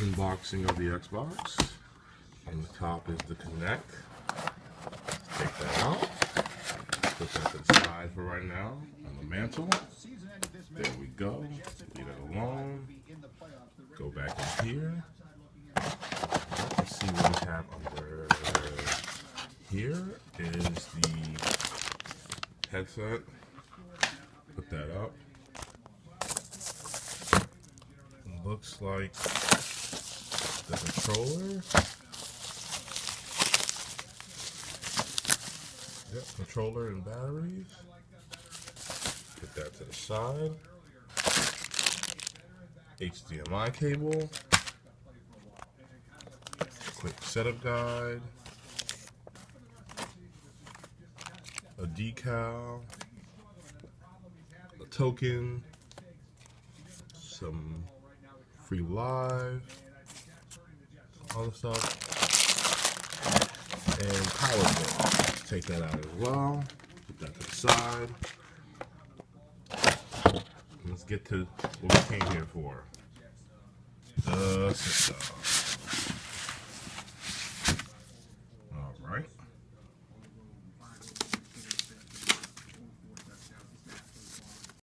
unboxing of the Xbox. On the top is the Kinect. Take that out. Put that to the side for right now on the mantle. There we go. Leave it alone. Go back in here. Let's see what we have under here. Is the headset. Put that up. Looks like the controller. Yep, controller and batteries. Put that to the side. HDMI cable. Quick setup guide. A decal. A token. Some free live. All the stuff. And power cord. Let's take that out as well. Put that to the side. Let's get to what we came here for. The system.